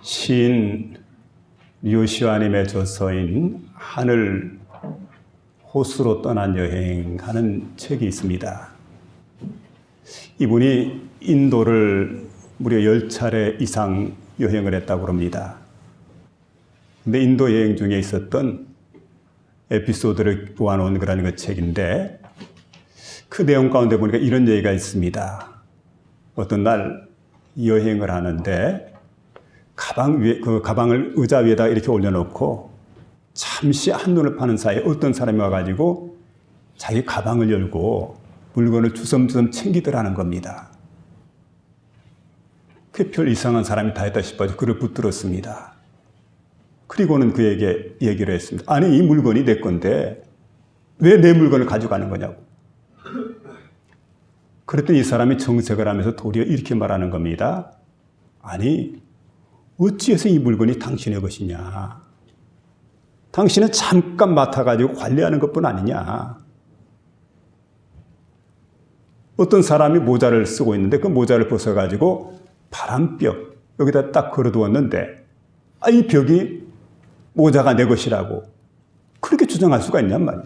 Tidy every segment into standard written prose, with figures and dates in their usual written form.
시인 류시아님의 저서인 하늘 호수로 떠난 여행하는 책이 있습니다. 이분이 인도를 무려 10차례 이상 여행을 했다고 합니다. 근데 인도 여행 중에 있었던 에피소드를 모아놓은 그런 그 책인데 그 내용 가운데 보니까 이런 얘기가 있습니다. 어떤 날 여행을 하는데 가방을 의자 위에다 이렇게 올려놓고 잠시 한눈을 파는 사이에 어떤 사람이 와가지고 자기 가방을 열고 물건을 주섬주섬 챙기더라는 겁니다. 그 별 이상한 사람이 다 했다 싶어서 그를 붙들었습니다. 그리고는 그에게 얘기를 했습니다. 아니, 이 물건이 내 건데 왜 내 물건을 가져가는 거냐고. 그랬더니 이 사람이 정색을 하면서 도리어 이렇게 말하는 겁니다. 아니, 어찌해서 이 물건이 당신의 것이냐. 당신은 잠깐 맡아가지고 관리하는 것뿐 아니냐. 어떤 사람이 모자를 쓰고 있는데 그 모자를 벗어가지고 바람벽 여기다 딱 걸어두었는데 이 벽이 모자가 내 것이라고 그렇게 주장할 수가 있냔 말이야.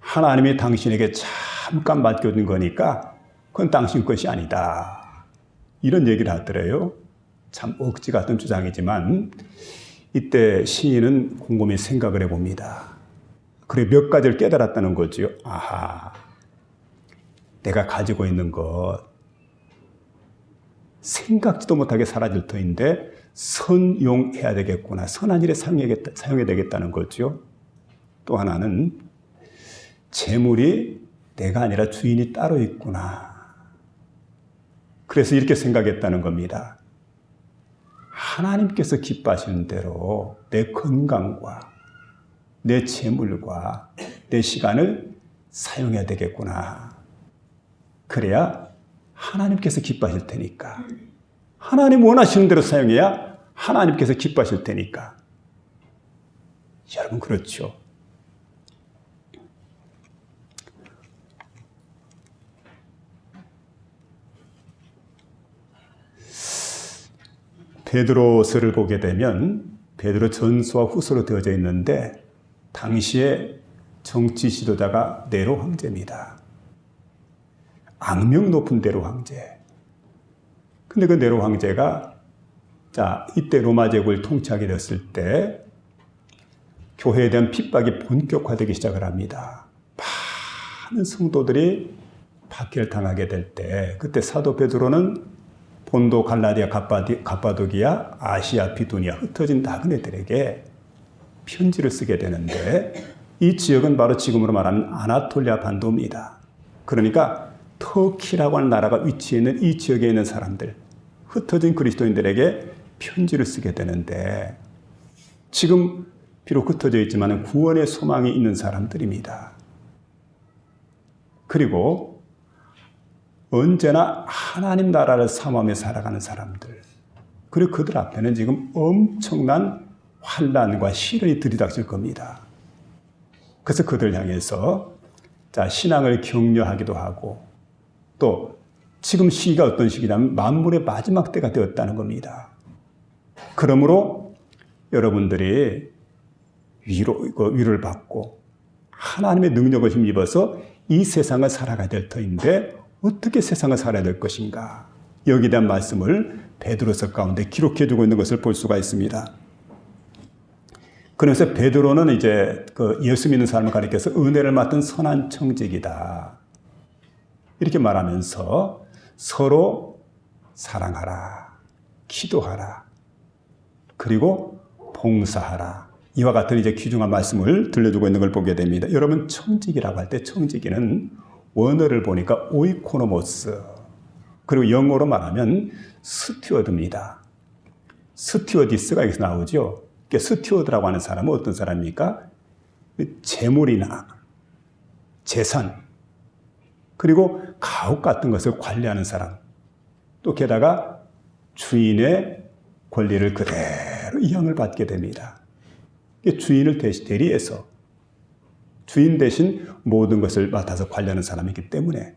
하나님이 당신에게 잠깐 맡겨준 거니까 그건 당신 것이 아니다. 이런 얘기를 하더래요. 참 억지 같은 주장이지만 이때 시인은 곰곰이 생각을 해봅니다. 그래 몇 가지를 깨달았다는 거죠. 아하, 내가 가지고 있는 것 생각지도 못하게 사라질 터인데 선용해야 되겠구나. 선한 일에 사용해야 되겠다는 거죠. 또 하나는 재물이 내가 아니라 주인이 따로 있구나. 그래서 이렇게 생각했다는 겁니다. 하나님께서 기뻐하시는 대로 내 건강과 내 재물과 내 시간을 사용해야 되겠구나. 그래야 하나님께서 기뻐하실 테니까. 하나님 원하시는 대로 사용해야 하나님께서 기뻐하실 테니까. 여러분 그렇죠? 베드로서를 보게 되면 베드로 전서와 후서로 되어져 있는데 당시에 정치 지도자가 네로 황제입니다. 악명 높은 네로 황제. 근데 그 네로 황제가 이때 로마 제국을 통치하게 됐을 때 교회에 대한 핍박이 본격화되기 시작을 합니다. 많은 성도들이 박해를 당하게 될 때 그때 사도 베드로는 본도, 갈라디아, 갑바도기아, 아시아, 비두니아 흩어진 나그네들에게 편지를 쓰게 되는데 이 지역은 바로 지금으로 말하면 아나톨리아 반도입니다. 그러니까 터키라고 하는 나라가 위치해 있는 이 지역에 있는 사람들, 흩어진 그리스도인들에게 편지를 쓰게 되는데 지금 비록 흩어져 있지만 구원의 소망이 있는 사람들입니다. 그리고 언제나 하나님 나라를 사모하며 살아가는 사람들, 그리고 그들 앞에는 지금 엄청난 환난과 시련이 들이닥칠 겁니다. 그래서 그들 향해서 신앙을 격려하기도 하고 또 지금 시기가 어떤 시기냐면 만물의 마지막 때가 되었다는 겁니다. 그러므로 여러분들이 위로를 받고 하나님의 능력을 힘입어서 이 세상을 살아가야 될 터인데 어떻게 세상을 살아야 될 것인가? 여기에 대한 말씀을 베드로서 가운데 기록해두고 있는 것을 볼 수가 있습니다. 그래서 베드로는 이제 예수 믿는 사람을 가리켜서 은혜를 맡은 선한 청직이다. 이렇게 말하면서 서로 사랑하라, 기도하라, 그리고 봉사하라. 이와 같은 이제 귀중한 말씀을 들려주고 있는 걸 보게 됩니다. 여러분 청직이라고 할 때 청직이는 원어를 보니까 오이코노모스, 그리고 영어로 말하면 스튜어드입니다. 스튜어디스가 여기서 나오죠. 스튜어드라고 하는 사람은 어떤 사람입니까? 재물이나 재산, 그리고 가옥 같은 것을 관리하는 사람, 또 게다가 주인의 권리를 그대로 이양을 받게 됩니다. 주인을 대리해서 주인 대신 모든 것을 맡아서 관리하는 사람이기 때문에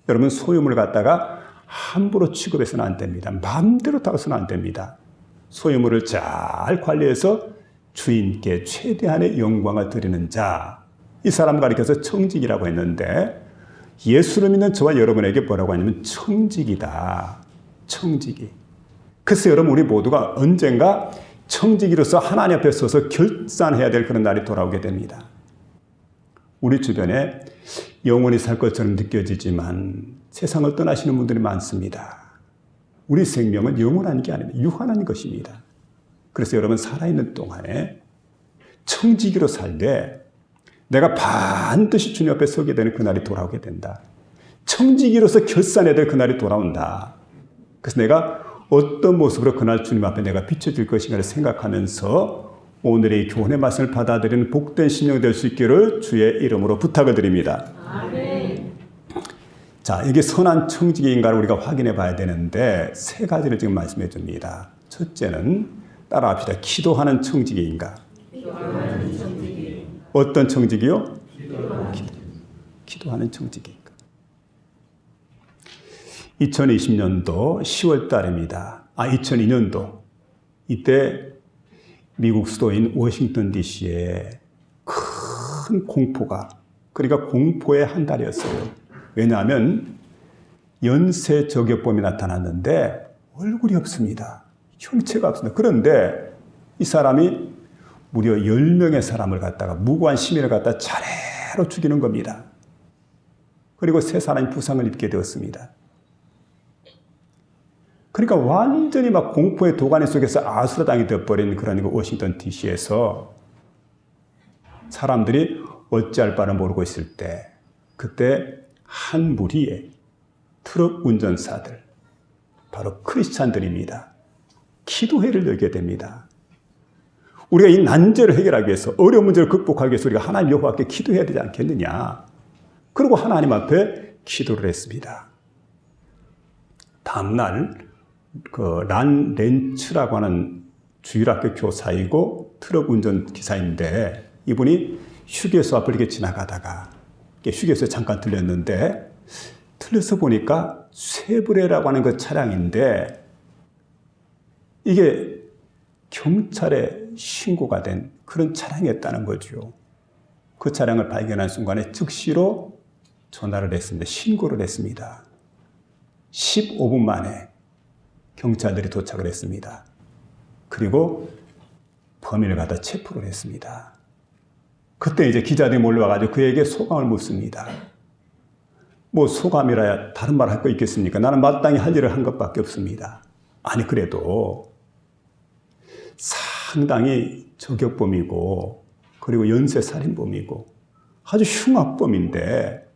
여러분 소유물을 갖다가 함부로 취급해서는 안 됩니다. 마음대로 다뤄서는 안 됩니다. 소유물을 잘 관리해서 주인께 최대한의 영광을 드리는 자, 이 사람 가리켜서 청직이라고 했는데 예수를 믿는 저와 여러분에게 뭐라고 하냐면 청직이다. 청직이. 그래서 여러분 우리 모두가 언젠가 청직이로서 하나님 앞에 서서 결산해야 될 그런 날이 돌아오게 됩니다. 우리 주변에 영원히 살 것처럼 느껴지지만 세상을 떠나시는 분들이 많습니다. 우리 생명은 영원한 게 아닙니다. 유한한 것입니다. 그래서 여러분 살아있는 동안에 청지기로 살되 내가 반드시 주님 앞에 서게 되는 그날이 돌아오게 된다. 청지기로서 결산해야 될 그날이 돌아온다. 그래서 내가 어떤 모습으로 그날 주님 앞에 내가 비춰질 것인가를 생각하면서 오늘의 교훈의 말씀을 받아들이는 복된 심령 될 수 있기를 주의 이름으로 부탁을 드립니다. 아멘. 자, 이게 선한 청지기인가를 우리가 확인해 봐야 되는데 세 가지를 지금 말씀해 줍니다. 첫째는 따라합시다. 기도하는 청지기인가? 기도하는 청지기. 어떤 청지기요? 기도하는 청지기인가? 2020년도 10월 달입니다. 2002년도. 이때 미국 수도인 워싱턴 DC에 큰 공포가, 그러니까 공포의 한 달이었어요. 왜냐하면 연쇄 저격범이 나타났는데 얼굴이 없습니다. 형체가 없습니다. 그런데 이 사람이 무려 10명의 사람을 갖다가 무고한 시민을 갖다 차례로 죽이는 겁니다. 그리고 3사람이 부상을 입게 되었습니다. 그러니까 완전히 막 공포의 도가니 속에서 아수라장이 되어버린 그런 워싱턴 DC에서 사람들이 어찌할 바를 모르고 있을 때 그때 한 무리의 트럭 운전사들, 바로 크리스찬들입니다. 기도회를 열게 됩니다. 우리가 이 난제를 해결하기 위해서, 어려운 문제를 극복하기 위해서 우리가 하나님 여호와께 기도해야 되지 않겠느냐. 그리고 하나님 앞에 기도를 했습니다. 다음날 란 렌츠라고 하는 주일학교 교사이고 트럭 운전기사인데 이분이 휴게소 앞을 이렇게 지나가다가 휴게소에 잠깐 들렸는데 틀려서 보니까 쉐브레라고 하는 그 차량인데 이게 경찰에 신고가 된 그런 차량이었다는 거죠. 그 차량을 발견한 순간에 즉시로 전화를 했습니다. 신고를 했습니다. 15분 만에 경찰들이 도착을 했습니다. 그리고 범인을 갖다 체포를 했습니다. 그때 이제 기자들이 몰려와가지고 그에게 소감을 묻습니다. 뭐 소감이라야 다른 말 할 거 있겠습니까? 나는 마땅히 할 일을 한 것밖에 없습니다. 아니 그래도 상당히 저격범이고 그리고 연쇄살인범이고 아주 흉악범인데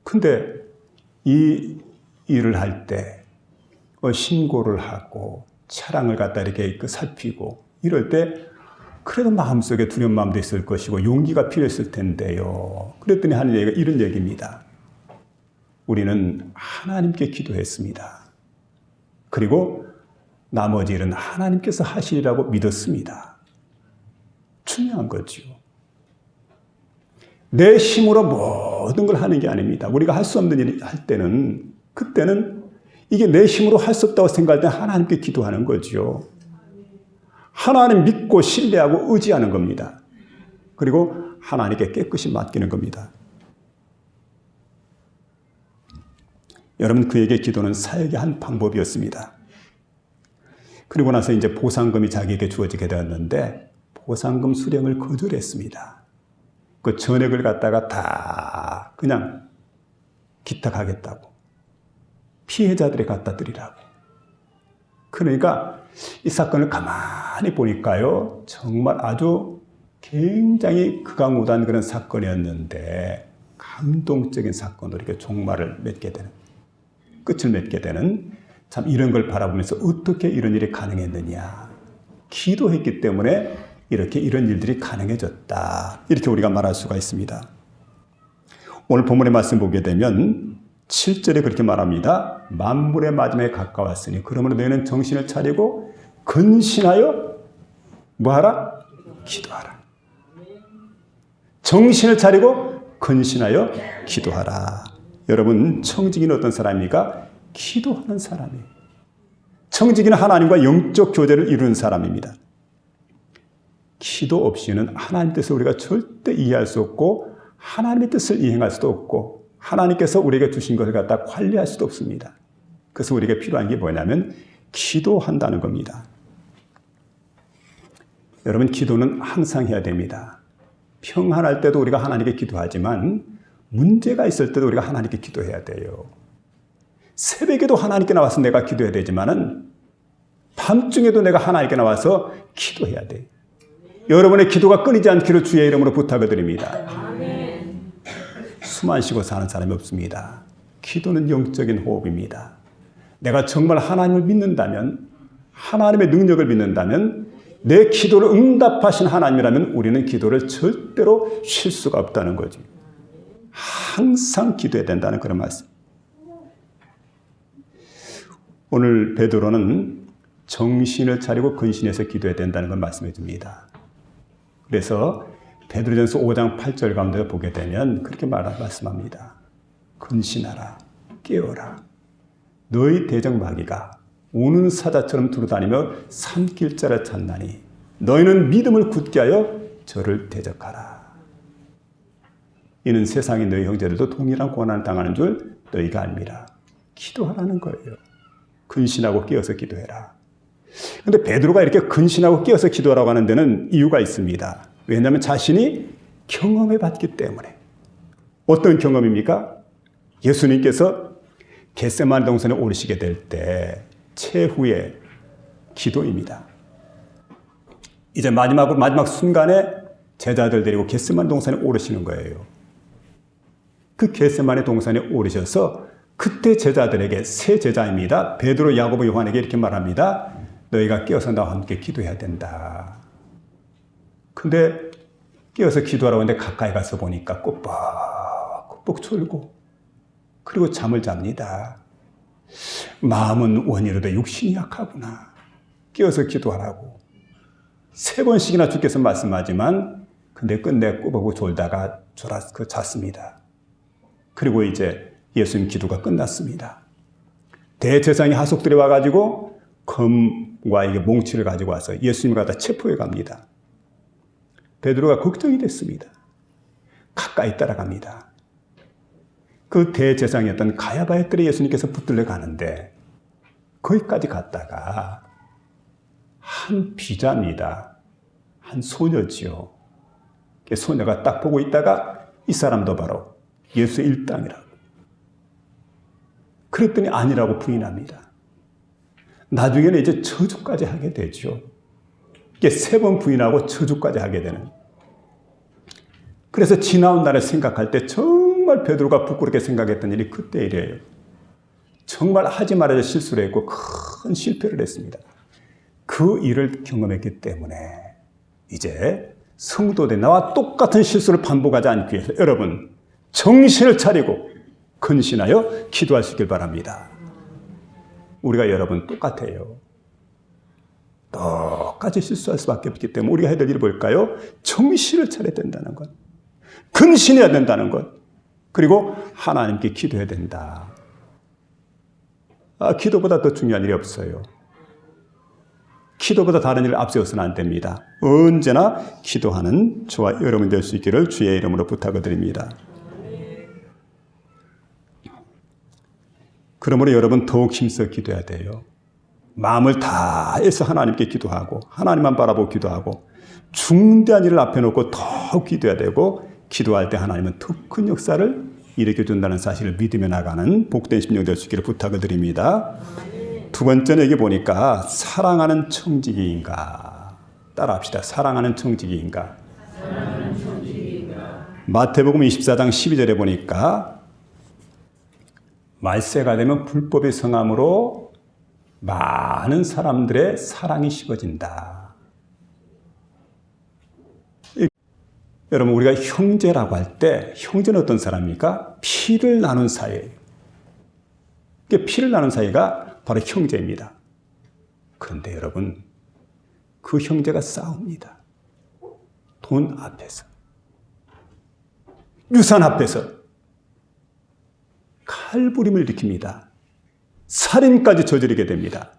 근데 이 일을 할 때 신고를 하고 차량을 갖다 이렇게 살피고 이럴 때 그래도 마음속에 두려운 마음도 있을 것이고 용기가 필요했을 텐데요. 그랬더니 하는 얘기가 이런 얘기입니다. 우리는 하나님께 기도했습니다. 그리고 나머지 일은 하나님께서 하시리라고 믿었습니다. 중요한 거죠. 내 힘으로 모든 걸 하는 게 아닙니다. 우리가 할 수 없는 일을 할 때는 그때는 이게 내 힘으로 할 수 없다고 생각할 때 하나님께 기도하는 거죠. 하나님 믿고 신뢰하고 의지하는 겁니다. 그리고 하나님께 깨끗이 맡기는 겁니다. 여러분 그에게 기도는 사역의 한 방법이었습니다. 그리고 나서 이제 보상금이 자기에게 주어지게 되었는데 보상금 수령을 거절했습니다. 그 전액을 갖다가 다 그냥 기탁하겠다고. 피해자들에 갖다 드리라고. 그러니까 이 사건을 가만히 보니까요. 정말 아주 굉장히 극악무도한 그런 사건이었는데 감동적인 사건으로 이렇게 종말을 맺게 되는, 끝을 맺게 되는 참 이런 걸 바라보면서 어떻게 이런 일이 가능했느냐. 기도했기 때문에 이렇게 이런 일들이 가능해졌다. 이렇게 우리가 말할 수가 있습니다. 오늘 본문의 말씀 보게 되면 7절에 그렇게 말합니다. 만물의 마지막에 가까웠으니 그러므로 너희는 정신을 차리고 근신하여 뭐하라? 기도하라. 정신을 차리고 근신하여 기도하라. 여러분 청지기는 어떤 사람입니까? 기도하는 사람이에요. 청지기는 하나님과 영적 교제를 이루는 사람입니다. 기도 없이는 하나님 뜻을 우리가 절대 이해할 수 없고 하나님의 뜻을 이행할 수도 없고 하나님께서 우리에게 주신 것을 갖다 관리할 수도 없습니다. 그래서 우리에게 필요한 게 뭐냐면 기도한다는 겁니다. 여러분, 기도는 항상 해야 됩니다. 평안할 때도 우리가 하나님께 기도하지만 문제가 있을 때도 우리가 하나님께 기도해야 돼요. 새벽에도 하나님께 나와서 내가 기도해야 되지만은 밤중에도 내가 하나님께 나와서 기도해야 돼요. 여러분의 기도가 끊이지 않기를 주의 이름으로 부탁을 드립니다. 숨 안 쉬고 사는 사람이 없습니다. 기도는 영적인 호흡입니다. 내가 정말 하나님을 믿는다면, 하나님의 능력을 믿는다면, 내 기도를 응답하신 하나님이라면 우리는 기도를 절대로 쉴 수가 없다는 거죠. 항상 기도해야 된다는 그런 말씀. 오늘 베드로는 정신을 차리고 근신해서 기도해야 된다는 걸 말씀해 줍니다. 그래서 베드로전서 5장 8절 가운데 보게 되면 그렇게 말씀합니다. 근신하라, 깨어라. 너희 대적 마귀가 우는 사자처럼 두루다니며 삼킬 자를 찾나니 너희는 믿음을 굳게 하여 저를 대적하라. 이는 세상의 너희 형제들도 동일한 고난을 당하는 줄 너희가 압니다. 기도하라는 거예요. 근신하고 깨어서 기도해라. 그런데 베드로가 이렇게 근신하고 깨어서 기도하라고 하는 데는 이유가 있습니다. 왜냐하면 자신이 경험해 봤기 때문에. 어떤 경험입니까? 예수님께서 겟세마네 동산에 오르시게 될 때 최후의 기도입니다. 이제 마지막 순간에 제자들 데리고 겟세마네 동산에 오르시는 거예요. 그 겟세마네 동산에 오르셔서 그때 제자들에게, 세 제자입니다. 베드로, 야고보, 요한에게 이렇게 말합니다. 너희가 깨어서 나와 함께 기도해야 된다. 근데 깨어서 기도하라고 하는데 가까이 가서 보니까 꾸벅꾸벅 졸고 그리고 잠을 잡니다. 마음은 원이로되 육신이 약하구나. 깨어서 기도하라고 3번씩이나 주께서 말씀하지만 근데 끝내 꾸벅꾸벅 졸다가 잤습니다. 그리고 이제 예수님 기도가 끝났습니다. 대제사장이 하속들이 와가지고 검과 이게 몽치를 가지고 와서 예수님을 갖다 체포해 갑니다. 베드로가 걱정이 됐습니다. 가까이 따라갑니다. 그 대제사장이었던 가야바의 뜰에 예수님께서 붙들려 가는데 거기까지 갔다가 한 비자입니다. 한 소녀지요. 소녀가 딱 보고 있다가 이 사람도 바로 예수의 일당이라고. 그랬더니 아니라고 부인합니다. 나중에는 이제 저주까지 하게 되죠. 이게 3번 부인하고 저주까지 하게 되는. 그래서 지나온 날을 생각할 때 정말 베드로가 부끄럽게 생각했던 일이 그때 일이에요. 정말 하지 말아야 실수를 했고 큰 실패를 했습니다. 그 일을 경험했기 때문에 이제 성도들 나와 똑같은 실수를 반복하지 않기 위해서 여러분 정신을 차리고 근신하여 기도하시길 바랍니다. 우리가 여러분 똑같아요. 똑같이 실수할 수밖에 없기 때문에 우리가 해야 될 일이 뭘까요? 정신을 차려야 된다는 것. 근신해야 된다는 것. 그리고 하나님께 기도해야 된다. 기도보다 더 중요한 일이 없어요. 기도보다 다른 일을 앞세워서는 안 됩니다. 언제나 기도하는 저와 여러분 될 수 있기를 주의 이름으로 부탁을 드립니다. 그러므로 여러분 더욱 힘써 기도해야 돼요. 마음을 다해서 하나님께 기도하고 하나님만 바라보고 기도하고 중대한 일을 앞에 놓고 더욱 기도해야 되고 기도할 때 하나님은 더 큰 역사를 일으켜준다는 사실을 믿으며 나가는 복된 심령 될 수 있기를 부탁을 드립니다. 두 번째는 여기 보니까 사랑하는 청지기인가. 따라합시다. 사랑하는 청지기인가. 마태복음 24장 12절에 보니까 말세가 되면 불법의 성함으로 많은 사람들의 사랑이 식어진다. 여러분 우리가 형제라고 할 때 형제는 어떤 사람입니까? 피를 나눈 사이예요. 피를 나눈 사이가 바로 형제입니다. 그런데 여러분 그 형제가 싸웁니다. 돈 앞에서, 유산 앞에서 칼부림을 일으킵니다. 살인까지 저지르게 됩니다.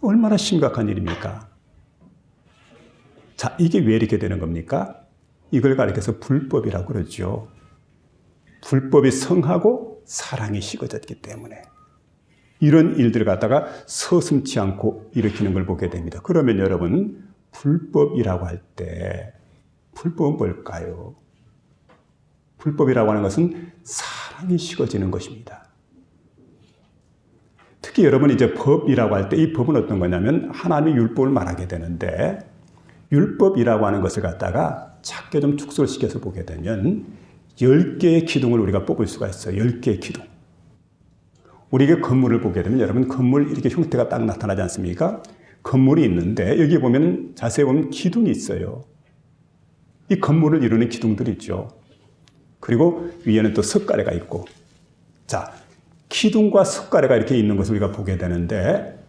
얼마나 심각한 일입니까? 자, 이게 왜 이렇게 되는 겁니까? 이걸 가리켜서 불법이라고 그러죠. 불법이 성하고 사랑이 식어졌기 때문에 이런 일들을 갖다가 서슴지 않고 일으키는 걸 보게 됩니다. 그러면 여러분, 불법이라고 할 때 불법은 뭘까요? 불법이라고 하는 것은 사랑이 식어지는 것입니다. 특히 여러분 이제 법이라고 할 때 이 법은 어떤 거냐면 하나님의 율법을 말하게 되는데 율법이라고 하는 것을 갖다가 작게 좀 축소를 시켜서 보게 되면 10개의 기둥을 우리가 뽑을 수가 있어요. 10개의 기둥. 우리가 건물을 보게 되면 여러분 건물 이렇게 형태가 딱 나타나지 않습니까? 건물이 있는데 여기 보면 자세히 보면 기둥이 있어요. 이 건물을 이루는 기둥들이 있죠. 그리고 위에는 또 석가래가 있고 자, 기둥과 석가래가 이렇게 있는 것을 우리가 보게 되는데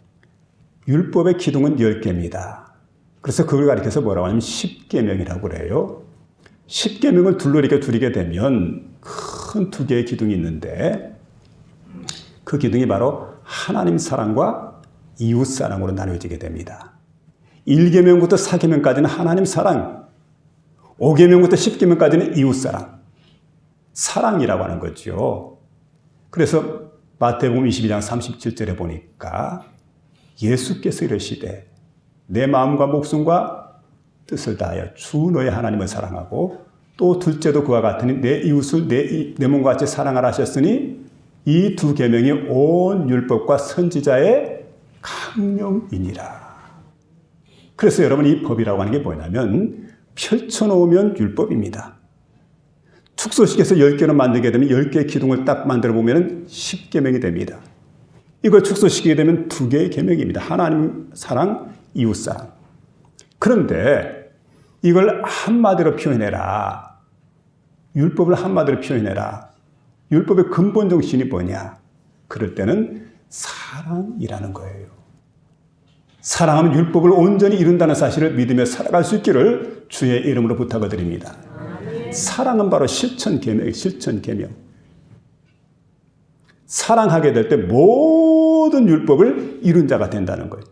율법의 기둥은 10개입니다. 그래서 그걸 가리켜서 뭐라고 하냐면 10계명이라고 그래요. 10계명을 둘로 이렇게 두리게 되면 큰 2개의 기둥이 있는데 그 기둥이 바로 하나님 사랑과 이웃 사랑으로 나뉘어지게 됩니다. 1계명부터 4계명까지는 하나님 사랑, 5계명부터 10계명까지는 이웃 사랑, 사랑이라고 하는 거죠. 그래서 마태복음 22장 37절에 보니까 예수께서 이르시되 내 마음과 목숨과 뜻을 다하여 주 너의 하나님을 사랑하고 또 둘째도 그와 같으니 내 이웃을 내 몸과 같이 사랑하라 하셨으니 이 2계명이 온 율법과 선지자의 강령이니라. 그래서 여러분 이 법이라고 하는 게 뭐냐면 펼쳐놓으면 율법입니다. 축소시켜서 10개로 만들게 되면 10개의 기둥을 딱 만들어 보면 10계명이 됩니다. 이걸 축소시키게 되면 2개의 계명입니다. 하나님 사랑, 이웃 사랑. 그런데 이걸 한마디로 표현해라. 율법을 한마디로 표현해라. 율법의 근본 정신이 뭐냐? 그럴 때는 사랑이라는 거예요. 사랑하면 율법을 온전히 이룬다는 사실을 믿으며 살아갈 수 있기를 주의 이름으로 부탁을 드립니다. 사랑은 바로 실천 계명이에요. 실천 계명. 사랑하게 될 때 모든 율법을 이룬 자가 된다는 거예요.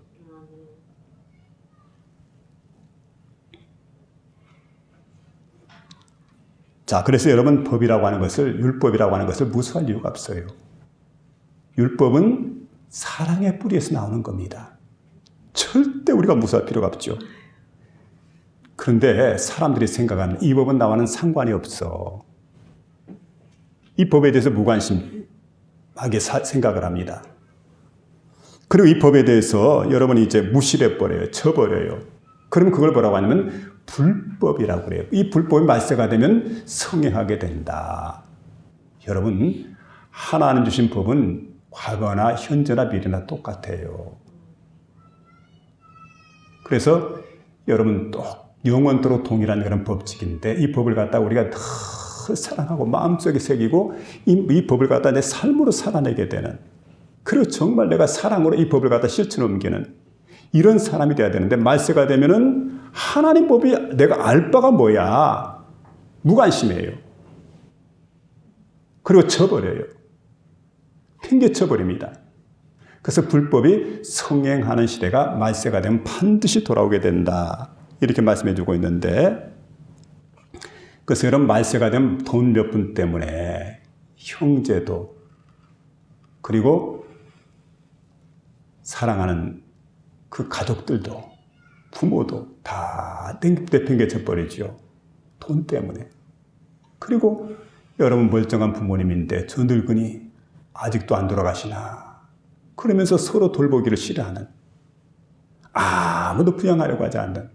자, 그래서 여러분 법이라고 하는 것을 율법이라고 하는 것을 무수할 이유가 없어요. 율법은 사랑의 뿌리에서 나오는 겁니다. 절대 우리가 무수할 필요가 없죠. 그런데 사람들이 생각하는 이 법은 나와는 상관이 없어. 이 법에 대해서 무관심하게 생각을 합니다. 그리고 이 법에 대해서 여러분이 이제 무시해버려요. 쳐버려요. 그러면 그걸 뭐라고 하냐면 불법이라고 그래요. 이 불법이 말세가 되면 성행하게 된다. 여러분, 하나님 주신 법은 과거나 현재나 미래나 똑같아요. 그래서 여러분 또 영원토록 동일한 그런 법칙인데 이 법을 갖다 우리가 더 사랑하고 마음속에 새기고 이 법을 갖다 내 삶으로 살아내게 되는, 그리고 정말 내가 사랑으로 이 법을 갖다 실천 옮기는 이런 사람이 돼야 되는데 말세가 되면은 하나님 법이 내가 알 바가 뭐야? 무관심해요. 그리고 쳐버려요. 팽개쳐버립니다. 그래서 불법이 성행하는 시대가 말세가 되면 반드시 돌아오게 된다. 이렇게 말씀해 주고 있는데, 그래서 여러분 말세가 되면 돈 몇 푼 때문에 형제도 그리고 사랑하는 그 가족들도 부모도 다 내팽개쳐 버리죠. 돈 때문에. 그리고 여러분 멀쩡한 부모님인데 저 늙은이 아직도 안 돌아가시나 그러면서 서로 돌보기를 싫어하는, 아무도 부양하려고 하지 않는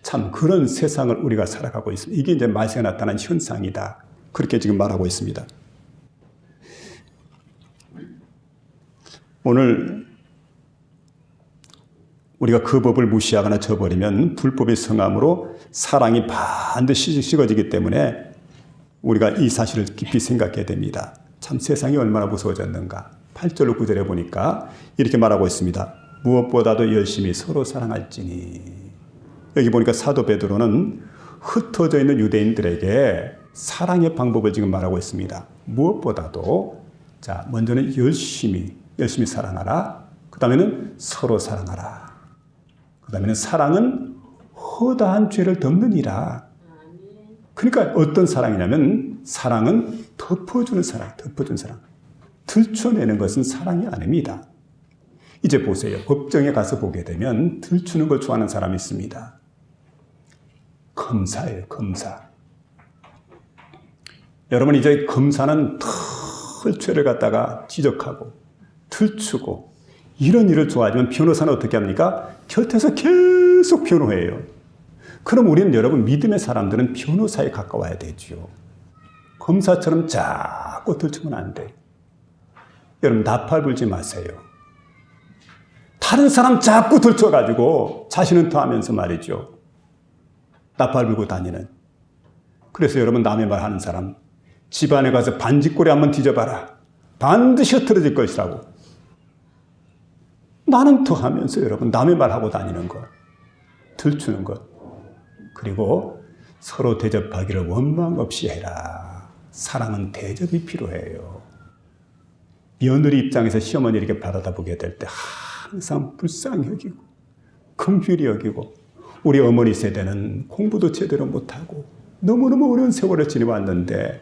참 그런 세상을 우리가 살아가고 있습니다. 이게 이제 말세에 나타난 현상이다. 그렇게 지금 말하고 있습니다. 오늘 우리가 그 법을 무시하거나 저버리면 불법의 성함으로 사랑이 반드시 식어지기 때문에 우리가 이 사실을 깊이 생각해야 됩니다. 참 세상이 얼마나 무서워졌는가. 8절로 9절에 보니까 이렇게 말하고 있습니다. 무엇보다도 열심히 서로 사랑할지니. 여기 보니까 사도 베드로는 흩어져 있는 유대인들에게 사랑의 방법을 지금 말하고 있습니다. 무엇보다도 자, 먼저는 열심히 사랑하라. 그 다음에는 서로 사랑하라. 그 다음에는 사랑은 허다한 죄를 덮느니라. 그러니까 어떤 사랑이냐면 사랑은 덮어주는 사랑. 들춰내는 것은 사랑이 아닙니다. 이제 보세요. 법정에 가서 보게 되면 들추는 걸 좋아하는 사람이 있습니다. 검사예요, 검사. 여러분, 이제 검사는 털 죄를 갖다가 지적하고 들추고 이런 일을 좋아하지만 변호사는 어떻게 합니까? 곁에서 계속 변호해요. 그럼 우리는 여러분, 믿음의 사람들은 변호사에 가까워야 되죠. 검사처럼 자꾸 들추면 안 돼요. 여러분, 나팔 불지 마세요. 다른 사람 자꾸 들춰가지고 자신은 더하면서 말이죠. 나팔 불고 다니는. 그래서 여러분, 남의 말 하는 사람 집안에 가서 반지꼬리 한번 뒤져봐라. 반드시 흐트러질 것이라고. 나는 더하면서 여러분, 남의 말 하고 다니는 것, 들추는 것. 그리고 서로 대접하기를 원망 없이 해라. 사랑은 대접이 필요해요. 며느리 입장에서 시어머니 이렇게 바라다 보게 될 때 항상 불쌍히 여기고 긍휼히 여기고, 우리 어머니 세대는 공부도 제대로 못하고 너무너무 어려운 세월을 지내왔는데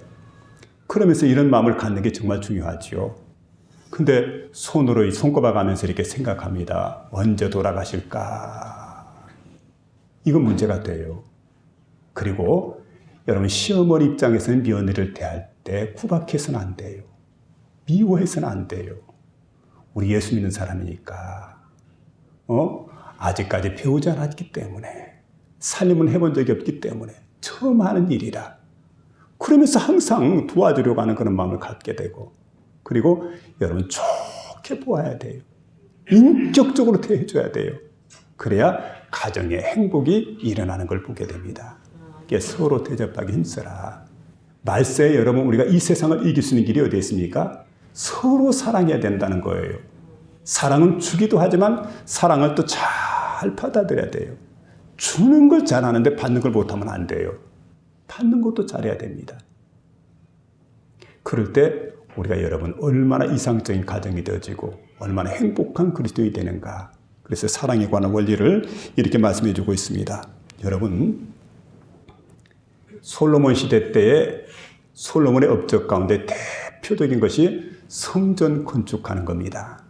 그러면서 이런 마음을 갖는 게 정말 중요하지요. 근데 손으로 손꼽아 가면서 이렇게 생각합니다. 언제 돌아가실까? 이건 문제가 돼요. 그리고 여러분, 시어머니 입장에서는 며느리를 대할 때 구박해서는 안 돼요. 미워해서는 안 돼요. 우리 예수 믿는 사람이니까 아직까지 배우지 않았기 때문에, 살림은 해본 적이 없기 때문에 처음 하는 일이라 그러면서 항상 도와주려고 하는 그런 마음을 갖게 되고, 그리고 여러분, 좋게 보아야 돼요. 인격적으로 대해줘야 돼요. 그래야 가정의 행복이 일어나는 걸 보게 됩니다. 이게 서로 대접하기 힘써라. 말세에 여러분, 우리가 이 세상을 이길 수 있는 길이 어디에 있습니까? 서로 사랑해야 된다는 거예요. 사랑은 주기도 하지만 사랑을 또 잘 받아들여야 돼요. 주는 걸 잘하는데 받는 걸 못하면 안 돼요. 받는 것도 잘해야 됩니다. 그럴 때 우리가 여러분, 얼마나 이상적인 가정이 되어지고 얼마나 행복한 그리스도인이 되는가. 그래서 사랑에 관한 원리를 이렇게 말씀해 주고 있습니다. 여러분, 솔로몬 시대 때의 솔로몬의 업적 가운데 대표적인 것이 성전 건축하는 겁니다.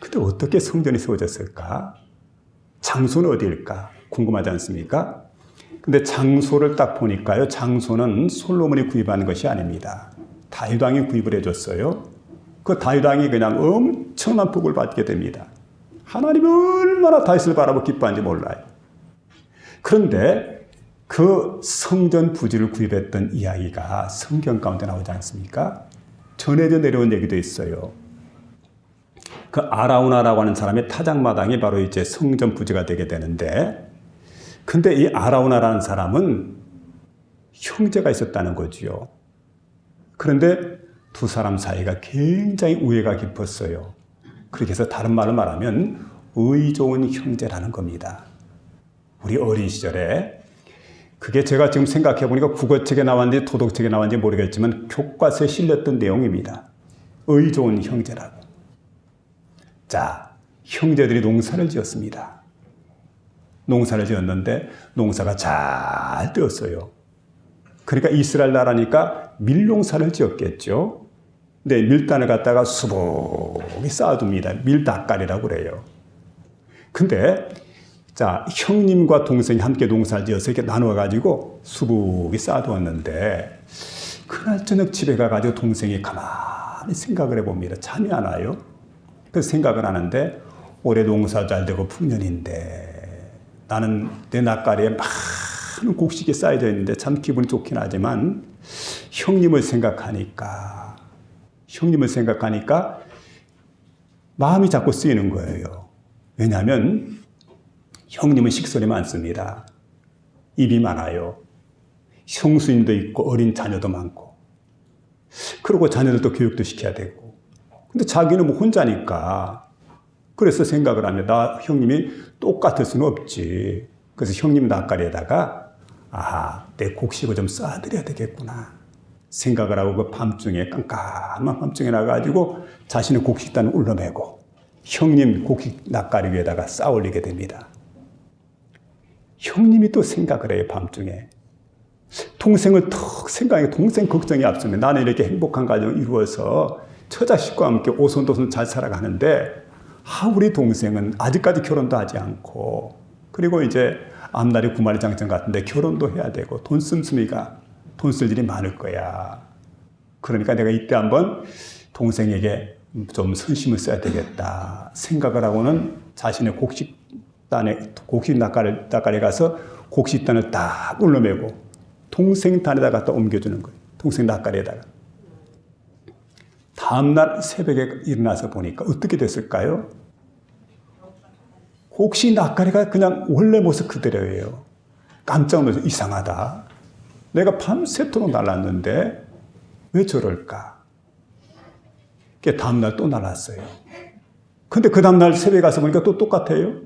근데 어떻게 성전이 세워졌을까? 장소는 어디일까? 궁금하지 않습니까? 근데 장소를 딱 보니까요, 장소는 솔로몬이 구입하는 것이 아닙니다. 다윗 왕이 구입을 해줬어요. 그 다윗 왕이 그냥 엄청난 복을 받게 됩니다. 하나님이 얼마나 다윗을 바라보고 기뻐하는지 몰라요. 그런데 그 성전 부지를 구입했던 이야기가 성경 가운데 나오지 않습니까? 전해져 내려온 얘기도 있어요. 그 아라우나라고 하는 사람의 타작마당이 바로 이제 성전 부지가 되게 되는데, 근데 이 아라우나라는 사람은 형제가 있었다는 거지요. 그런데 두 사람 사이가 굉장히 우애가 깊었어요. 그렇게 해서 다른 말로 말하면 의 좋은 형제라는 겁니다. 우리 어린 시절에, 그게 제가 지금 생각해 보니까 국어책에 나왔는지 도덕책에 나왔는지 모르겠지만 교과서에 실렸던 내용입니다. 의 좋은 형제라고. 자, 형제들이 농사를 지었습니다. 농사를 지었는데 농사가 잘 되었어요. 그러니까 이스라엘 나라니까 밀농사를 지었겠죠. 근데 밀단을 갖다가 수북이 쌓아둡니다. 밀닭갈이라고 그래요. 근데 자, 형님과 동생이 함께 농사를 지어서 이렇게 나누어가지고 수북이 쌓아두었는데, 그날 저녁 집에 가가지고 동생이 가만히 생각을 해봅니다. 잠이 안 와요. 그래서 생각을 하는데, 올해 농사 잘 되고 풍년인데 나는 내 낯가리에 많은 곡식이 쌓여져 있는데 참 기분이 좋긴 하지만 형님을 생각하니까 마음이 자꾸 쓰이는 거예요. 왜냐하면 형님은 식솔이 많습니다. 입이 많아요. 형수님도 있고 어린 자녀도 많고, 그리고 자녀들도 교육도 시켜야 되고. 근데 자기는 뭐 혼자니까, 그래서 생각을 합니다. 형님이 똑같을 수는 없지. 그래서 형님 낯가리에다가 내 곡식을 좀 쌓아드려야 되겠구나 생각을 하고 그 밤중에 깜깜한 밤중에 나가지고 자신의 곡식단을 울러매고 형님 곡식 낯가리 위에다가 쌓아 올리게 됩니다. 형님이 또 생각을 해요. 밤중에. 동생을 턱 생각해. 동생 걱정이 앞서면 나는 이렇게 행복한 가정을 이루어서 처자식과 함께 오손도손 잘 살아가는데 우리 동생은 아직까지 결혼도 하지 않고 그리고 이제 앞날이 구마리 장정 같은데 결혼도 해야 되고 돈 씀씀이가 돈 쓸 일이 많을 거야. 그러니까 내가 이때 한번 동생에게 좀 선심을 써야 되겠다 생각을 하고는 자신의 곡식 낯가리에 가서 곡식단을 딱 울러매고 동생 단에다 갖다 옮겨주는 거예요. 동생 낯가리에다가. 다음날 새벽에 일어나서 보니까 어떻게 됐을까요? 곡식 낯가리가 그냥 원래 모습 그대로예요. 깜짝 놀라서 이상하다. 내가 밤새도록 날랐는데 왜 저럴까? 그게 다음날 또 날랐어요. 근데 그 다음날 새벽에 가서 보니까 또 똑같아요.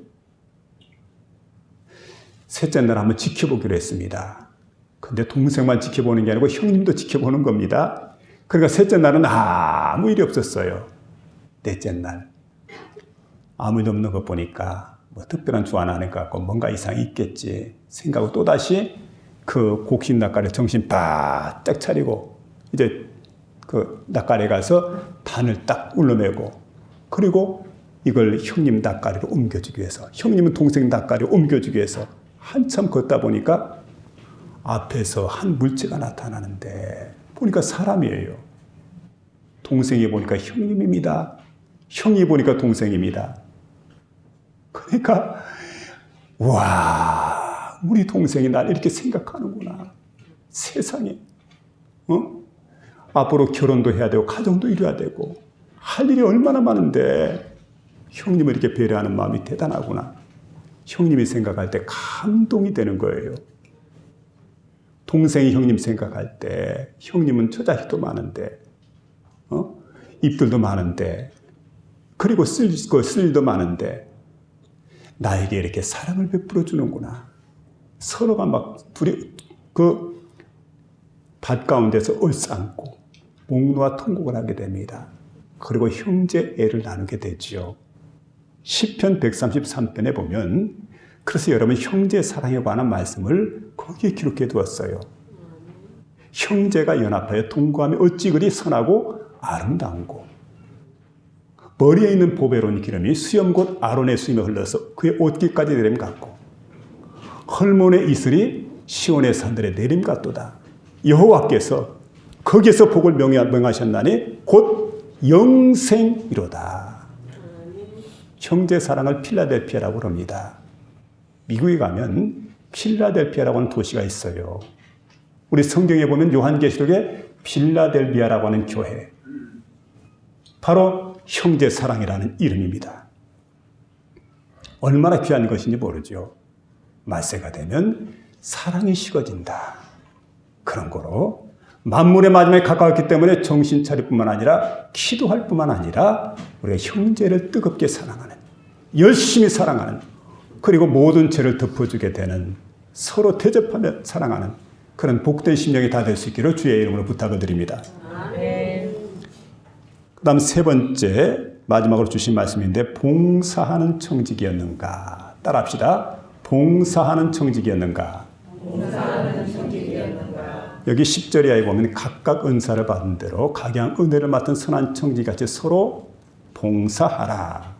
셋째 날 한번 지켜보기로 했습니다. 근데 동생만 지켜보는 게 아니고 형님도 지켜보는 겁니다. 그러니까 셋째 날은 아무 일이 없었어요. 넷째 날 아무 일 없는 거 보니까 뭐 특별한 주안 하는 것 같고 뭔가 이상이 있겠지 생각하고 또다시 그 곡식 낯가리에 정신 바짝 차리고 이제 그 낯가리에 가서 단을 딱 울러매고 그리고 이걸 형님 낯가리로 옮겨주기 위해서 형님은 동생 낯가리로 옮겨주기 위해서 한참 걷다 보니까 앞에서 한 물체가 나타나는데 보니까 사람이에요. 동생이 보니까 형님입니다. 형이 보니까 동생입니다. 그러니까 와 우리 동생이 날 이렇게 생각하는구나. 세상에 앞으로 결혼도 해야 되고 가정도 이뤄야 되고 할 일이 얼마나 많은데 형님을 이렇게 배려하는 마음이 대단하구나. 형님이 생각할 때 감동이 되는 거예요. 동생이 형님 생각할 때 형님은 처자식도 많은데 입들도 많은데 그리고 쓸 일도 많은데 나에게 이렇게 사랑을 베풀어 주는구나. 서로가 막 둘이 그 밭 가운데서 얼싸안고 목놓아 통곡을 하게 됩니다. 그리고 형제 애를 나누게 되지요. 시편 133편에 보면 그래서 여러분 형제 사랑에 관한 말씀을 거기에 기록해 두었어요. 형제가 연합하여 동거하며 어찌 그리 선하고 아름다운고 머리에 있는 보배로운 기름이 수염 곧 아론의 수염에 흘러서 그의 옷깃까지 내림 같고 헐몬의 이슬이 시온의 산들에 내림 같도다. 여호와께서 거기에서 복을 명하셨나니 곧 영생이로다. 형제 사랑을 필라델피아라고 합니다. 미국에 가면 필라델피아라고 하는 도시가 있어요. 우리 성경에 보면 요한계시록에 필라델비아라고 하는 교회, 바로 형제 사랑이라는 이름입니다. 얼마나 귀한 것인지 모르죠. 말세가 되면 사랑이 식어진다. 그런 거로 만물의 마지막에 가까웠기 때문에 정신 차릴 뿐만 아니라 기도할 뿐만 아니라 우리가 형제를 뜨겁게 사랑하는, 열심히 사랑하는, 그리고 모든 죄를 덮어주게 되는, 서로 대접하며 사랑하는 그런 복된 심령이 다 될 수 있기를 주의 이름으로 부탁을 드립니다. 아멘. 그 다음 세 번째 마지막으로 주신 말씀인데 봉사하는 청직이었는가. 따라합시다. 봉사하는 청직이었는가. 봉사하는 청직이었는가. 여기 10절에 보면 각각 은사를 받은 대로 각양 은혜를 맡은 선한 청지같이 서로 봉사하라.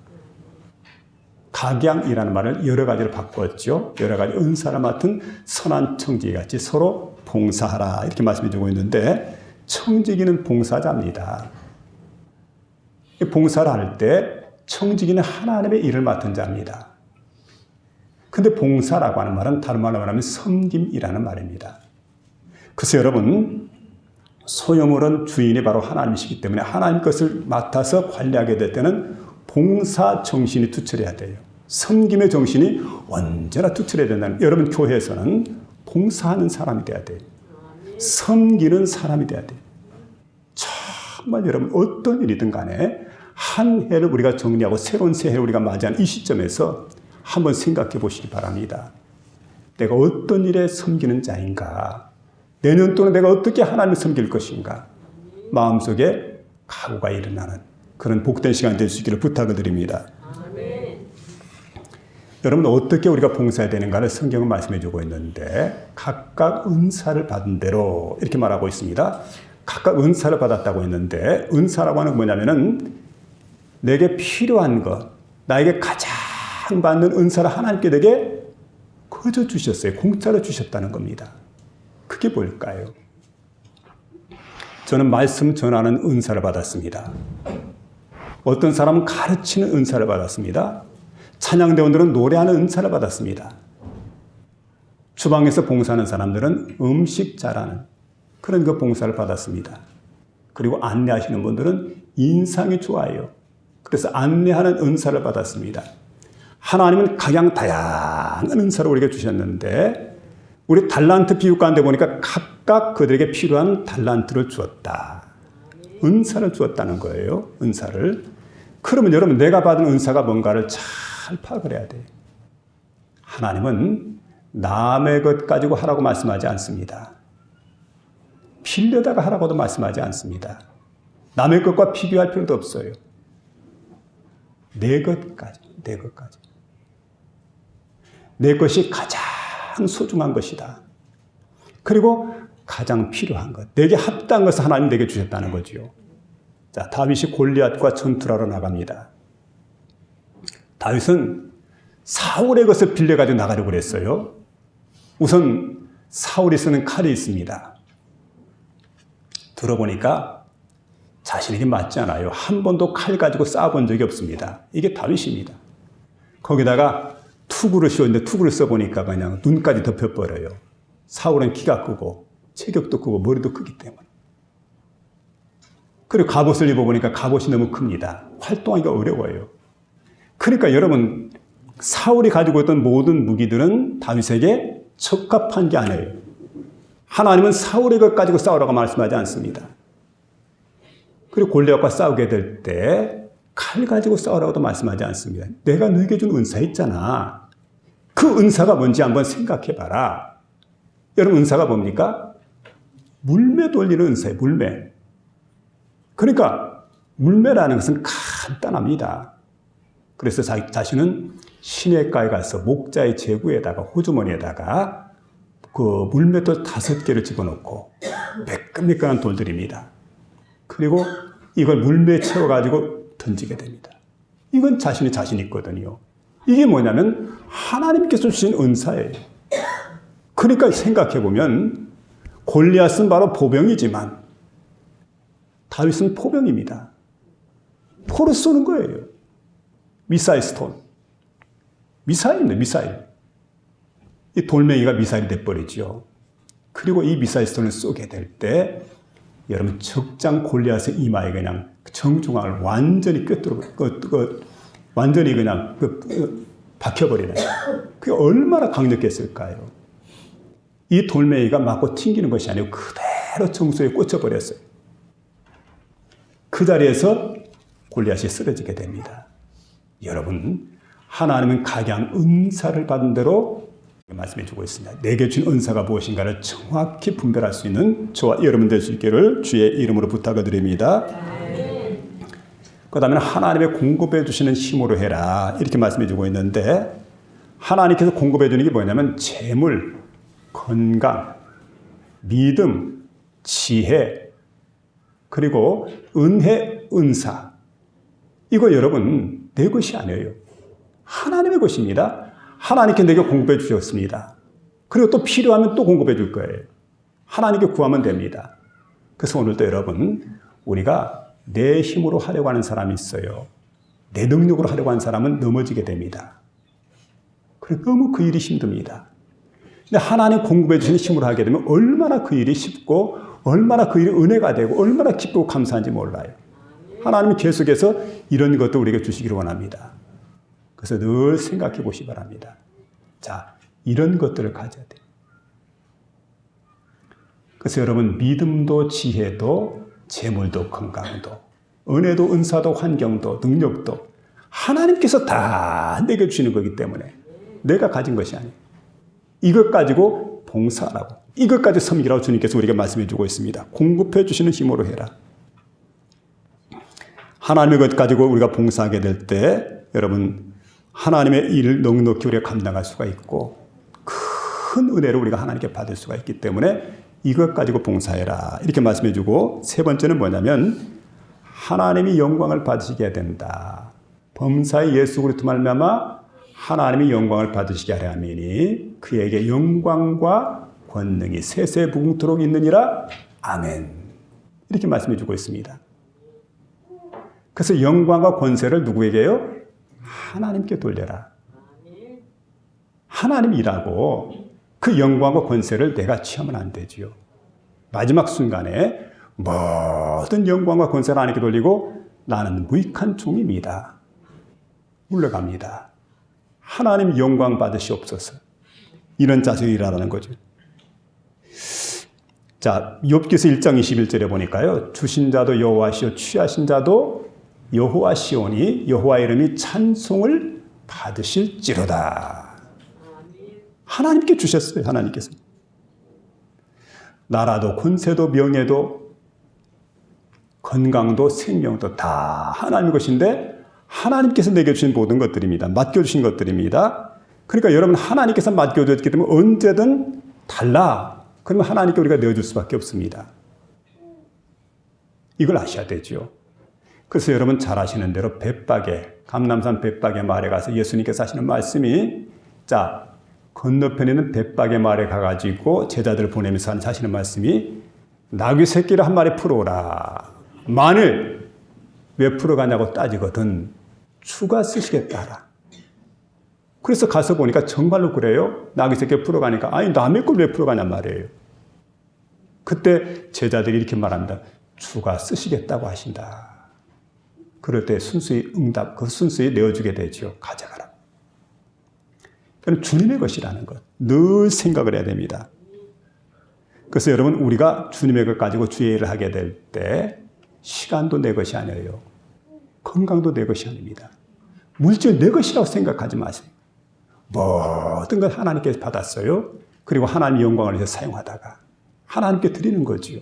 각양이라는 말을 여러 가지로 바꾸었죠. 여러 가지 은사를 맡은 선한 청지같이 서로 봉사하라 이렇게 말씀해 주고 있는데 청지기는 봉사자입니다. 봉사를 할 때 청지기는 하나님의 일을 맡은 자입니다. 근데 봉사라고 하는 말은 다른 말로 말하면 섬김이라는 말입니다. 그래서 여러분 소유물은 주인이 바로 하나님이시기 때문에 하나님 것을 맡아서 관리하게 될 때는 봉사 정신이 투철해야 돼요. 섬김의 정신이 언제나 투철해야 된다는. 여러분 교회에서는 봉사하는 사람이 돼야 돼요. 섬기는 사람이 돼야 돼요. 정말 여러분 어떤 일이든 간에 한 해를 우리가 정리하고 새로운 새해를 우리가 맞이하는 이 시점에서 한번 생각해 보시기 바랍니다. 내가 어떤 일에 섬기는 자인가? 내년도는 내가 어떻게 하나님을 섬길 것인가? 마음속에 각오가 일어나는 그런 복된 시간 될 수 있기를 부탁을 드립니다. 여러분 어떻게 우리가 봉사해야 되는가를 성경은 말씀해 주고 있는데 각각 은사를 받은 대로 이렇게 말하고 있습니다. 각각 은사를 받았다고 했는데 은사라고 하는 건 뭐냐면은 내게 필요한 것, 나에게 가장 받는 은사를 하나님께 내게 거저 주셨어요. 공짜로 주셨다는 겁니다. 그게 뭘까요? 저는 말씀 전하는 은사를 받았습니다. 어떤 사람은 가르치는 은사를 받았습니다. 찬양대원들은 노래하는 은사를 받았습니다. 주방에서 봉사하는 사람들은 음식 잘하는 그런 그 봉사를 받았습니다. 그리고 안내하시는 분들은 인상이 좋아요. 그래서 안내하는 은사를 받았습니다. 하나님은 각양 다양한 은사를 우리에게 주셨는데 우리 달란트 비유 가운데 보니까 각각 그들에게 필요한 달란트를 주었다. 은사를 주었다는 거예요. 은사를. 그러면 여러분 내가 받은 은사가 뭔가를 잘 파악을 해야 돼요. 하나님은 남의 것 가지고 하라고 말씀하지 않습니다. 빌려다가 하라고도 말씀하지 않습니다. 남의 것과 비교할 필요도 없어요. 내 것까지. 내 것이 가장 소중한 것이다. 그리고 가장 필요한 것. 내게 합당한 것을 하나님 내게 주셨다는 거죠. 자, 다윗이 골리앗과 전투를 하러 나갑니다. 다윗은 사울의 것을 빌려가지고 나가려고 그랬어요. 우선 사울이 쓰는 칼이 있습니다. 들어보니까 자신에게 맞지 않아요. 한 번도 칼 가지고 싸워본 적이 없습니다. 이게 다윗입니다. 거기다가 투구를 씌웠는데 투구를 써보니까 그냥 눈까지 덮여버려요. 사울은 키가 크고 체격도 크고 머리도 크기 때문에. 그리고 갑옷을 입어보니까 갑옷이 너무 큽니다. 활동하기가 어려워요. 그러니까 여러분 사울이 가지고 있던 모든 무기들은 다윗에게 적합한 게 아니에요. 하나님은 사울의 것 가지고 싸우라고 말씀하지 않습니다. 그리고 골리앗과 싸우게 될 때 칼 가지고 싸우라고도 말씀하지 않습니다. 내가 너에게 준 은사 있잖아. 그 은사가 뭔지 한번 생각해 봐라. 여러분 은사가 뭡니까? 물매 돌리는 은사예요. 물매. 그러니까 물매라는 것은 간단합니다. 그래서 자신은 시냇가에 가서 목자의 제구에다가 호주머니에다가 그 물맷돌 5개를 집어넣고 매끈매끈한 돌들입니다. 그리고 이걸 물매에 채워가지고 던지게 됩니다. 이건 자신이 자신 있거든요. 이게 뭐냐면 하나님께서 주신 은사예요. 그러니까 생각해보면 골리앗은 바로 보병이지만 다윗은 포병입니다. 포로 쏘는 거예요. 미사일 스톤. 미사일입니다. 미사일. 이 돌멩이가 미사일이 돼버리죠. 그리고 이 미사일 스톤을 쏘게 될 때 여러분 적장 골리앗의 이마에 그냥 정중앙을 완전히 완전히 그냥 박혀버리네요. 그게 얼마나 강력했을까요? 이 돌멩이가 맞고 튕기는 것이 아니고 그대로 정수에 꽂혀버렸어요. 그 자리에서 골리앗이 쓰러지게 됩니다. 여러분, 하나님은 각양 은사를 받은 대로 말씀해 주고 있습니다. 내게 준 은사가 무엇인가를 정확히 분별할 수 있는 저와 여러분 될 수 있기를 주의 이름으로 부탁을 드립니다. 그 다음에 하나님의 공급해 주시는 힘으로 해라 이렇게 말씀해 주고 있는데 하나님께서 공급해 주는 게 뭐냐면 재물, 건강, 믿음, 지혜 그리고 은혜, 은사 이거 여러분 내 것이 아니에요. 하나님의 것입니다. 하나님께 내게 공급해 주셨습니다. 그리고 또 필요하면 또 공급해 줄 거예요. 하나님께 구하면 됩니다. 그래서 오늘도 여러분 우리가 내 힘으로 하려고 하는 사람이 있어요. 내 능력으로 하려고 하는 사람은 넘어지게 됩니다. 그래서 너무 그 일이 힘듭니다. 근데 하나님 공급해 주시는 힘으로 하게 되면 얼마나 그 일이 쉽고 얼마나 그 일이 은혜가 되고 얼마나 기쁘고 감사한지 몰라요. 하나님이 계속해서 이런 것도 우리에게 주시기를 원합니다. 그래서 늘 생각해 보시기 바랍니다. 자, 이런 것들을 가져야 돼요. 그래서 여러분 믿음도 지혜도 재물도 건강도 은혜도 은사도 환경도 능력도 하나님께서 다 내게 주시는 거기 때문에 내가 가진 것이 아니에요. 이것 가지고 봉사하라고 이것까지 섬기라고 주님께서 우리에게 말씀해 주고 있습니다. 공급해 주시는 힘으로 해라. 하나님의 것 가지고 우리가 봉사하게 될 때 여러분 하나님의 일을 넉넉히 우리가 감당할 수가 있고 큰 은혜를 우리가 하나님께 받을 수가 있기 때문에 이것 가지고 봉사해라 이렇게 말씀해 주고, 세 번째는 뭐냐면 하나님이 영광을 받으시게 된다. 범사의 예수 그리스도 말미암아 하나님이 영광을 받으시게 하려 함이니 그에게 영광과 권능이 세세무궁토록 있느니라. 아멘. 이렇게 말씀해 주고 있습니다. 그래서 영광과 권세를 누구에게요? 하나님께 돌려라. 하나님이 일하고 그 영광과 권세를 내가 취하면 안 되지요. 마지막 순간에 모든 영광과 권세를 하나님께 돌리고 나는 무익한 종입니다. 물러갑니다. 하나님 영광 받으시옵소서. 이런 자세로 일하라는 거죠. 자, 욥기서 1장 21절에 보니까요. 주신 자도 여호와시오 취하신 자도 여호와시오니 여호와 이름이 찬송을 받으실지로다. 하나님께 주셨어요. 하나님께서. 나라도 권세도 명예도 건강도 생명도 다 하나님 것인데 하나님께서 내게 주신 모든 것들입니다. 맡겨주신 것들입니다. 그러니까 여러분 하나님께서 맡겨줬기 때문에 언제든 달라. 그러면 하나님께 우리가 내어줄 수밖에 없습니다. 이걸 아셔야 되죠. 그래서 여러분 잘 아시는 대로 벳박에, 감람산 벳박의 마을에 가서 예수님께서 하시는 말씀이, 자, 건너편에 있는 벳박의 마을에 가가지고 제자들을 보내면서 하시는 말씀이 나귀 새끼를 한 마리 풀어오라. 만일 왜 풀어가냐고 따지거든 주가 쓰시겠다 하라. 그래서 가서 보니까 정말로 그래요. 나귀 새끼를 풀어가니까 아니 남의 걸 왜 풀어가냔 말이에요. 그때 제자들이 이렇게 말합니다. 주가 쓰시겠다고 하신다. 그럴 때 순수히 응답, 그 순수히 내어주게 되죠. 가져가라. 그건 주님의 것이라는 것. 늘 생각을 해야 됩니다. 그래서 여러분 우리가 주님의 것 가지고 주의 일을 하게 될 때 시간도 내 것이 아니에요. 건강도 내 것이 아닙니다. 물질 내 것이라고 생각하지 마세요. 모든 걸 하나님께서 받았어요. 그리고 하나님의 영광을 위해서 사용하다가 하나님께 드리는 거지요.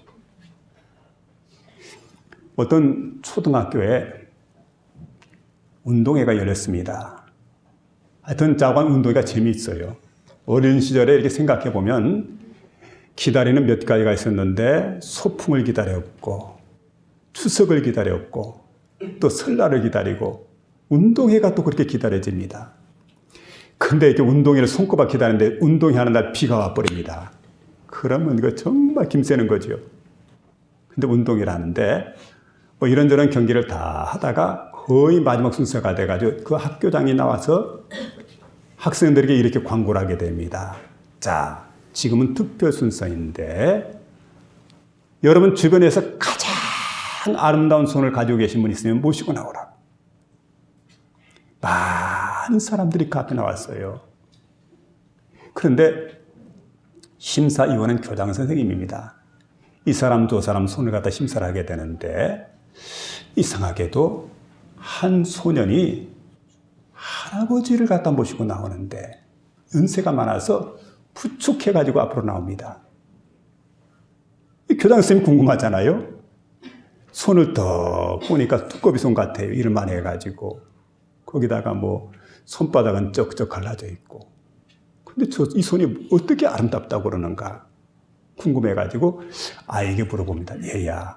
어떤 초등학교에 운동회가 열렸습니다. 하여튼 자관 운동회가 재미있어요. 어린 시절에 이렇게 생각해 보면 기다리는 몇 가지가 있었는데 소풍을 기다렸고 추석을 기다렸고 또 설날을 기다리고 운동회가 또 그렇게 기다려집니다. 근데 이렇게 운동회를 손꼽아 기다리는데 운동회 하는 날 비가 와버립니다. 그러면 이거 정말 김새는 거죠. 근데 운동회를 하는데 뭐 이런저런 경기를 다 하다가 거의 마지막 순서가 돼가지고 그 학교장이 나와서 학생들에게 이렇게 광고를 하게 됩니다. 자, 지금은 투표 순서인데 여러분 주변에서 가장 아름다운 손을 가지고 계신 분 있으면 모시고 나오라고. 많은 사람들이 그 앞에 나왔어요. 그런데 심사위원은 교장 선생님입니다. 이 사람 저 사람 손을 갖다 심사를 하게 되는데 이상하게도 한 소년이 할아버지를 갖다 모시고 나오는데 연세가 많아서 부축해가지고 앞으로 나옵니다. 이 교장 선생님 궁금하잖아요. 손을 더 보니까 두꺼비 손 같아요. 일을 많이 해가지고 거기다가 뭐 손바닥은 쩍쩍 갈라져 있고. 근데 이 손이 어떻게 아름답다고 그러는가 궁금해가지고 아이에게 물어봅니다. 얘야,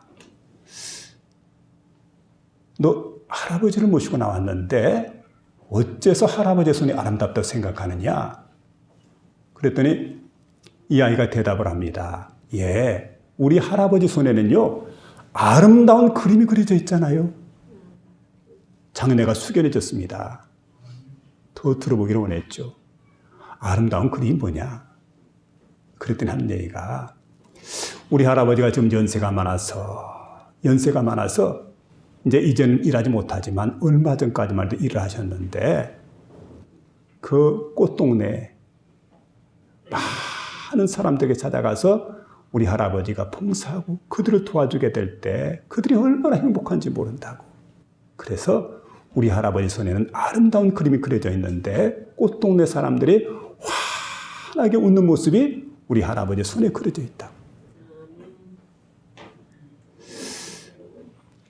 너 할아버지를 모시고 나왔는데 어째서 할아버지의 손이 아름답다고 생각하느냐? 그랬더니 이 아이가 대답을 합니다. 예, 우리 할아버지 손에는요 아름다운 그림이 그려져 있잖아요. 장래가 숙연해졌습니다. 더 들어보기를 원했죠. 아름다운 그림이 뭐냐? 그랬더니 하는 얘기가 우리 할아버지가 지금 연세가 많아서 이제는 일하지 못하지만 얼마 전까지만 해도 일을 하셨는데 그 꽃동네 많은 사람들에게 찾아가서 우리 할아버지가 봉사하고 그들을 도와주게 될 때 그들이 얼마나 행복한지 모른다고. 그래서 우리 할아버지 손에는 아름다운 그림이 그려져 있는데 꽃동네 사람들이 환하게 웃는 모습이 우리 할아버지 손에 그려져 있다.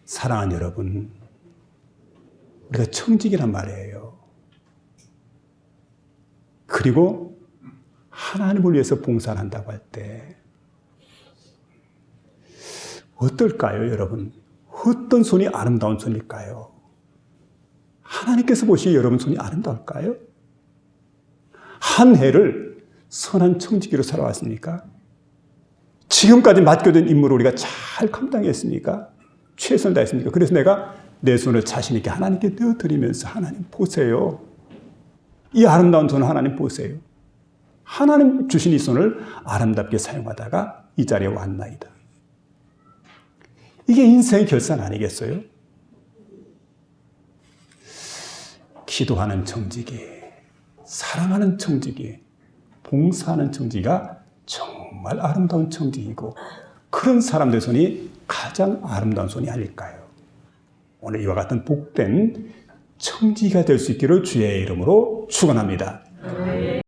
사랑하는 여러분, 우리가 청직이란 말이에요. 그리고 하나님을 위해서 봉사를 한다고 할 때 어떨까요, 여러분? 어떤 손이 아름다운 손일까요? 하나님께서 보시기에 여러분 손이 아름다울까요? 한 해를 선한 청지기로 살아왔습니까? 지금까지 맡겨진 임무를 우리가 잘 감당했습니까? 최선을 다했습니까? 그래서 내가 내 손을 자신 있게 하나님께 내어드리면서 하나님 보세요. 이 아름다운 손을 하나님 보세요. 하나님 주신 이 손을 아름답게 사용하다가 이 자리에 왔나이다. 이게 인생의 결산 아니겠어요? 기도하는 청지기, 사랑하는 청지기, 봉사하는 청지기가 정말 아름다운 청지기이고 그런 사람들 손이 가장 아름다운 손이 아닐까요? 오늘 이와 같은 복된 청지기가 될 수 있기를 주의 이름으로 축원합니다.